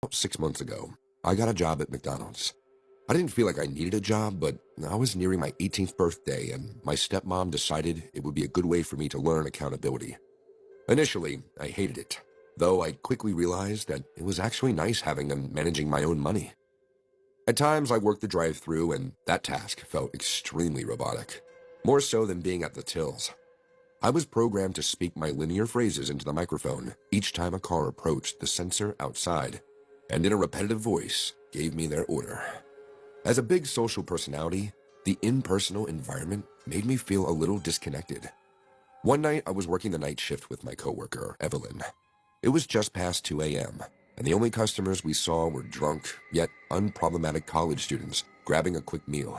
About 6 months ago, I got a job at McDonald's. I didn't feel like I needed a job, but I was nearing my 18th birthday, and my stepmom decided it would be a good way for me to learn accountability. Initially, I hated it, though I quickly realized that it was actually nice having and managing my own money. At times, I worked the drive-thru, and that task felt extremely robotic, more so than being at the tills. I was programmed to speak my linear phrases into the microphone each time a car approached the sensor outside, and in a repetitive voice, gave me their order. As a big social personality, the impersonal environment made me feel a little disconnected. One night, I was working the night shift with my coworker, Evelyn. It was just past 2 a.m., and the only customers we saw were drunk, yet unproblematic college students grabbing a quick meal.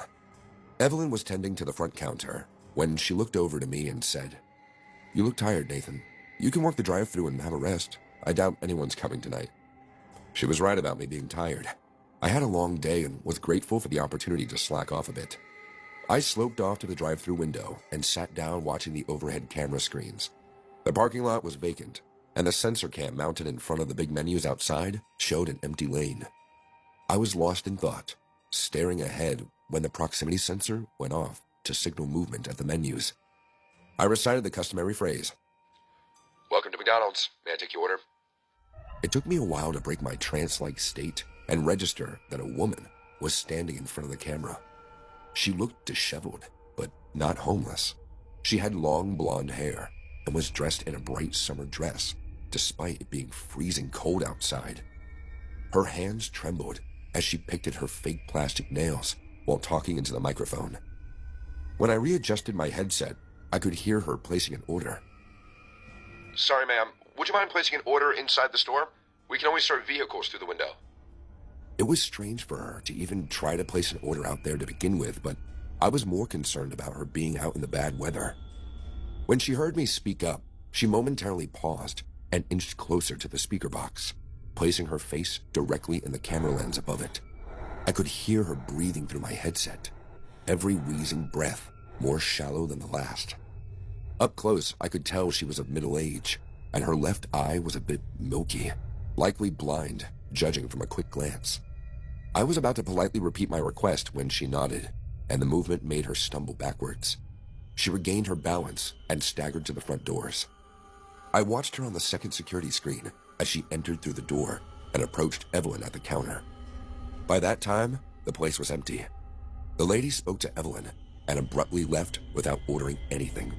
Evelyn was tending to the front counter when she looked over to me and said, "You look tired, Nathan. You can work the drive-thru and have a rest. I doubt anyone's coming tonight." She was right about me being tired. I had a long day and was grateful for the opportunity to slack off a bit. I sloped off to the drive-thru window and sat down watching the overhead camera screens. The parking lot was vacant, and the sensor cam mounted in front of the big menus outside showed an empty lane. I was lost in thought, staring ahead when the proximity sensor went off to signal movement at the menus. I recited the customary phrase, "Welcome to McDonald's. May I take your order?" It took me a while to break my trance-like state and register that a woman was standing in front of the camera. She looked disheveled, but not homeless. She had long blonde hair and was dressed in a bright summer dress, despite it being freezing cold outside. Her hands trembled as she picked at her fake plastic nails while talking into the microphone. When I readjusted my headset, I could hear her placing an order. "Sorry, ma'am. Would you mind placing an order inside the store? We can only serve vehicles through the window." It was strange for her to even try to place an order out there to begin with, but I was more concerned about her being out in the bad weather. When she heard me speak up, she momentarily paused and inched closer to the speaker box, placing her face directly in the camera lens above it. I could hear her breathing through my headset, every wheezing breath more shallow than the last. Up close, I could tell she was of middle age, and her left eye was a bit milky, likely blind, judging from a quick glance. I was about to politely repeat my request when she nodded, and the movement made her stumble backwards. She regained her balance and staggered to the front doors. I watched her on the second security screen as she entered through the door and approached Evelyn at the counter. By that time, the place was empty. The lady spoke to Evelyn and abruptly left without ordering anything.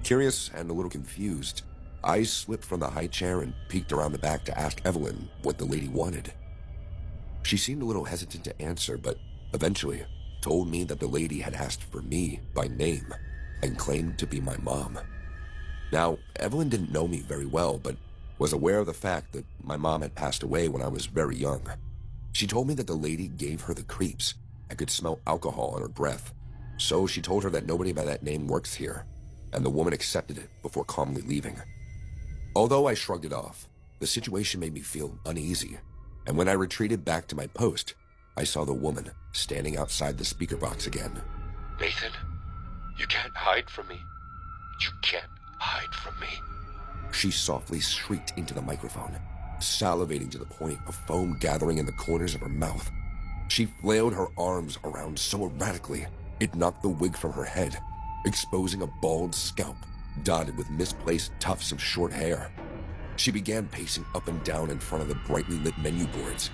Curious and a little confused, I slipped from the high chair and peeked around the back to ask Evelyn what the lady wanted. She seemed a little hesitant to answer, but eventually told me that the lady had asked for me by name and claimed to be my mom. Now, Evelyn didn't know me very well, but was aware of the fact that my mom had passed away when I was very young. She told me that the lady gave her the creeps and could smell alcohol on her breath, so she told her that nobody by that name works here, and the woman accepted it before calmly leaving. Although I shrugged it off, the situation made me feel uneasy, and when I retreated back to my post, I saw the woman standing outside the speaker box again. "Nathan, you can't hide from me. You can't hide from me," she softly shrieked into the microphone, salivating to the point of foam gathering in the corners of her mouth. She flailed her arms around so erratically, it knocked the wig from her head, exposing a bald scalp dotted with misplaced tufts of short hair. She began pacing up and down in front of the brightly lit menu boards,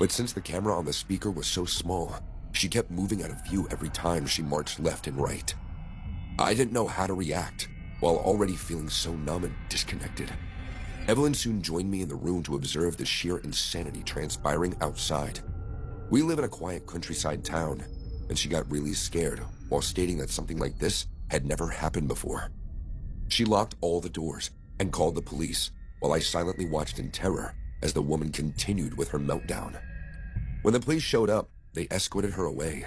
but since the camera on the speaker was so small, she kept moving out of view every time she marched left and right. I didn't know how to react, while already feeling so numb and disconnected. Evelyn soon joined me in the room to observe the sheer insanity transpiring outside. We live in a quiet countryside town, and she got really scared while stating that something like this had never happened before. She locked all the doors and called the police, while I silently watched in terror as the woman continued with her meltdown. When the police showed up, they escorted her away,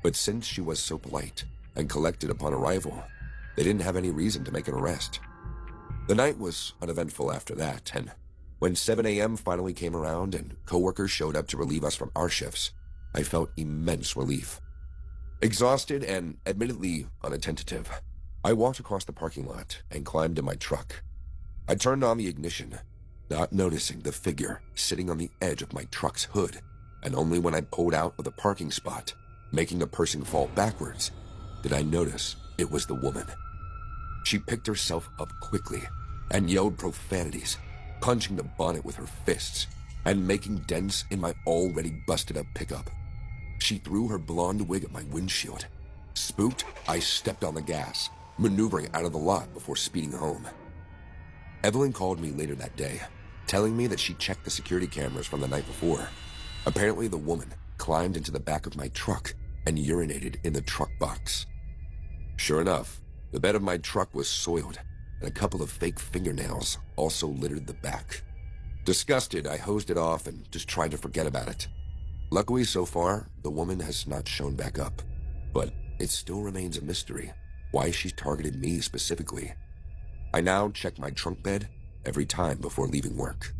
but since she was so polite and collected upon arrival, they didn't have any reason to make an arrest. The night was uneventful after that, and when 7 a.m. finally came around and coworkers showed up to relieve us from our shifts, I felt immense relief. Exhausted and admittedly unattentive, I walked across the parking lot and climbed in my truck. I turned on the ignition, not noticing the figure sitting on the edge of my truck's hood, and only when I pulled out of the parking spot, making the person fall backwards, did I notice it was the woman. She picked herself up quickly and yelled profanities, punching the bonnet with her fists and making dents in my already busted-up pickup. She threw her blonde wig at my windshield. Spooked, I stepped on the gas, maneuvering out of the lot before speeding home. Evelyn called me later that day, telling me that she checked the security cameras from the night before. Apparently, the woman climbed into the back of my truck and urinated in the truck box. Sure enough, the bed of my truck was soiled, and a couple of fake fingernails also littered the back. Disgusted, I hosed it off and just tried to forget about it. Luckily, so far, the woman has not shown back up, but it still remains a mystery why she targeted me specifically. I now check my trunk bed every time before leaving work.